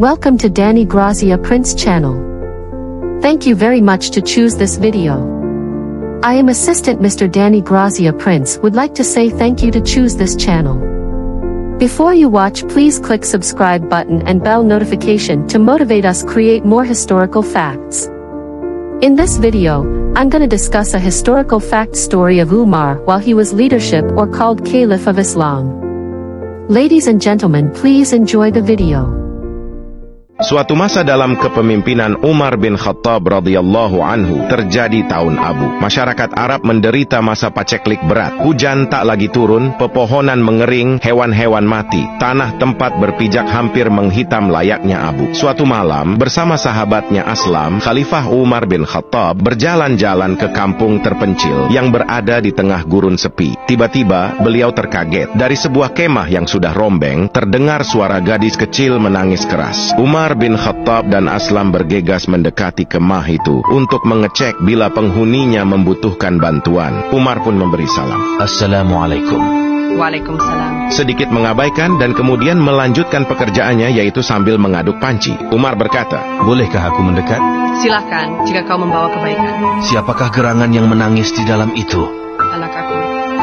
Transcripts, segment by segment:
Welcome to Danny Grazia Prince channel. Thank you very much to choose this video. I am Assistant Mr. Danny Grazia Prince would like to say thank you to choose this channel. Before you watch, please click subscribe button and bell notification to motivate us create more historical facts. In this video, I'm gonna discuss a historical fact story of Umar while he was leadership or called Caliph of Islam. Ladies and gentlemen, please enjoy the video. Suatu masa dalam kepemimpinan Umar bin Khattab radhiyallahu anhu terjadi tahun abu. Masyarakat Arab menderita masa paceklik berat. Hujan tak lagi turun, pepohonan mengering, hewan-hewan mati. Tanah tempat berpijak hampir menghitam layaknya abu. Suatu malam, bersama sahabatnya Aslam, Khalifah Umar bin Khattab berjalan-jalan ke kampung terpencil yang berada di tengah gurun sepi. Tiba-tiba, beliau terkaget. Dari sebuah kemah yang sudah rombeng, terdengar suara gadis kecil menangis keras. Umar bin Khattab dan Aslam bergegas mendekati kemah itu untuk mengecek bila penghuninya membutuhkan bantuan. Umar pun memberi salam. Assalamualaikum. Waalaikumsalam. Sedikit mengabaikan dan kemudian melanjutkan pekerjaannya, yaitu sambil mengaduk panci. Umar berkata, Bolehkah aku mendekat? Silakan, jika kau membawa kebaikan. Siapakah gerangan yang menangis di dalam itu? Anak aku.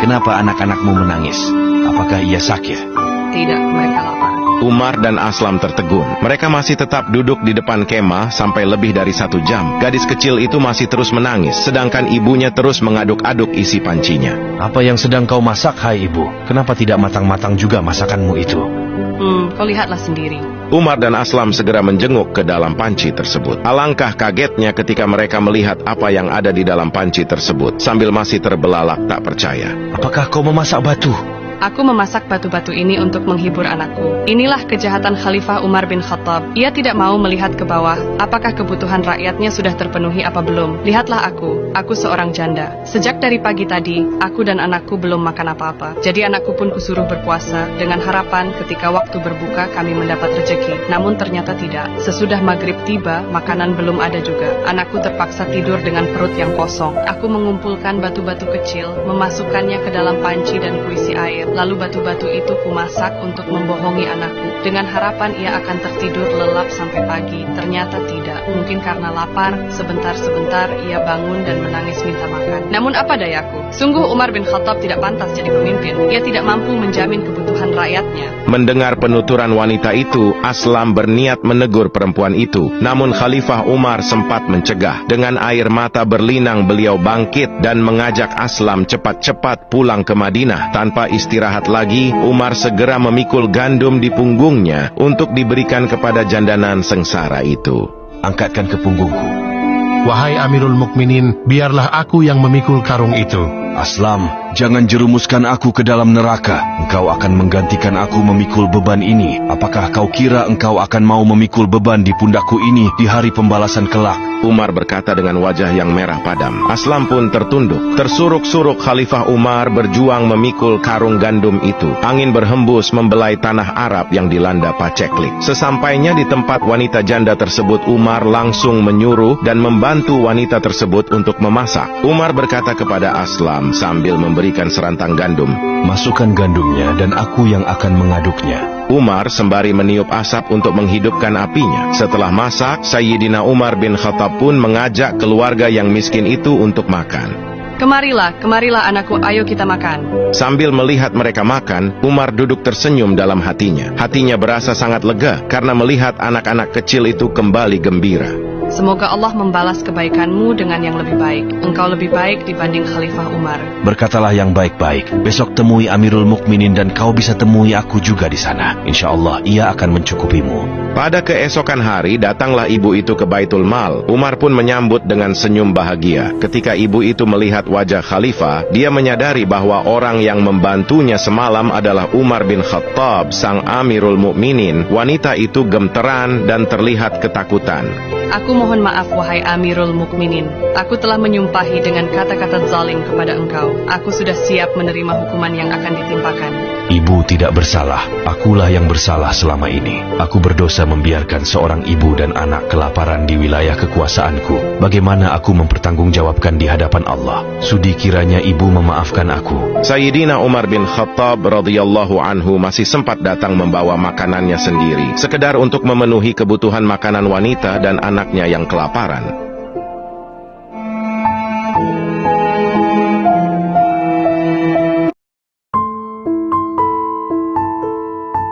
Kenapa anak-anakmu menangis? Apakah ia sakit? Tidak, mereka lapar. Umar dan Aslam tertegun. Mereka masih tetap duduk di depan kemah sampai lebih dari 1 jam. Gadis kecil itu masih terus menangis, sedangkan ibunya terus mengaduk-aduk isi pancinya. Apa yang sedang kau masak, hai ibu? Kenapa tidak matang-matang juga masakanmu itu? Kau lihatlah sendiri. Umar dan Aslam segera menjenguk ke dalam panci tersebut. Alangkah kagetnya ketika mereka melihat apa yang ada di dalam panci tersebut, sambil masih terbelalak tak percaya. Apakah kau memasak batu? Aku memasak batu-batu ini untuk menghibur anakku. Inilah kejahatan Khalifah Umar bin Khattab. Ia tidak mau melihat ke bawah, apakah kebutuhan rakyatnya sudah terpenuhi apa belum. Lihatlah aku seorang janda. Sejak dari pagi tadi, aku dan anakku belum makan apa-apa. Jadi anakku pun kusuruh berpuasa, dengan harapan ketika waktu berbuka kami mendapat rezeki. Namun ternyata tidak. Sesudah maghrib tiba, makanan belum ada juga. Anakku terpaksa tidur dengan perut yang kosong. Aku mengumpulkan batu-batu kecil, memasukkannya ke dalam panci dan kuisi air. Lalu batu-batu itu kumasak untuk membohongi anakku, dengan harapan ia akan tertidur lelap sampai pagi. Ternyata tidak. Mungkin karena lapar, sebentar-sebentar ia bangun dan menangis minta makan. Namun apa dayaku? Sungguh Umar bin Khattab tidak pantas jadi pemimpin. Ia tidak mampu menjamin kebutuhan rakyatnya. Mendengar penuturan wanita itu, Aslam berniat menegur perempuan itu. Namun Khalifah Umar sempat mencegah. Dengan air mata berlinang beliau bangkit dan mengajak Aslam cepat-cepat pulang ke Madinah. Tanpa istirahat lagi, Umar segera memikul gandum di punggungnya untuk diberikan kepada jandanan sengsara itu. Angkatkan ke punggungku. Wahai Amirul Mukminin, biarlah aku yang memikul karung itu. Aslam, jangan jerumuskan aku ke dalam neraka. Engkau akan menggantikan aku memikul beban ini. Apakah kau kira engkau akan mau memikul beban di pundakku ini di hari pembalasan kelak? Umar berkata dengan wajah yang merah padam. Aslam pun tertunduk. Tersuruk-suruk Khalifah Umar berjuang memikul karung gandum itu. Angin berhembus membelai tanah Arab yang dilanda paceklik. Sesampainya di tempat wanita janda tersebut, Umar langsung menyuruh dan membantu wanita tersebut untuk memasak. Umar berkata kepada Aslam sambil memberikan serantang gandum, Masukkan gandumnya dan aku yang akan mengaduknya. Umar sembari meniup asap untuk menghidupkan apinya. Setelah masak, Sayyidina Umar bin Khattab pun mengajak keluarga yang miskin itu untuk makan. Kemarilah anakku, ayo kita makan. Sambil melihat mereka makan, Umar duduk tersenyum dalam hatinya. Hatinya berasa sangat lega karena melihat anak-anak kecil itu kembali gembira. Semoga Allah membalas kebaikanmu dengan yang lebih baik. Engkau lebih baik dibanding Khalifah Umar. Berkatalah yang baik-baik. Besok temui Amirul Mukminin dan kau bisa temui aku juga di sana. Insya Allah ia akan mencukupimu. Pada keesokan hari, datanglah ibu itu ke Baitul Mal. Umar pun menyambut dengan senyum bahagia. Ketika ibu itu melihat wajah Khalifah, dia menyadari bahwa orang yang membantunya semalam adalah Umar bin Khattab, sang Amirul Mukminin. Wanita itu gemeteran dan terlihat ketakutan. Aku mohon maaf wahai Amirul Mukminin. Aku telah menyumpahi dengan kata-kata zalim kepada engkau. Aku sudah siap menerima hukuman yang akan ditimpakan. Ibu tidak bersalah, akulah yang bersalah selama ini. Aku berdosa membiarkan seorang ibu dan anak kelaparan di wilayah kekuasaanku. Bagaimana aku mempertanggungjawabkan di hadapan Allah? Sudi kiranya ibu memaafkan aku. Sayyidina Umar bin Khattab radhiyallahu anhu masih sempat datang membawa makanannya sendiri, sekedar untuk memenuhi kebutuhan makanan wanita dan anaknya yang kelaparan.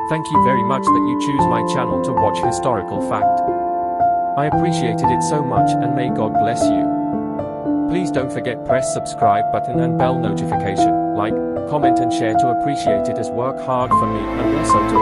Thank you very much that you choose my channel to watch historical fact. I appreciated it so much and may God bless you. Please don't forget press subscribe button and bell notification, like, comment and share to appreciate it as work hard for me and also to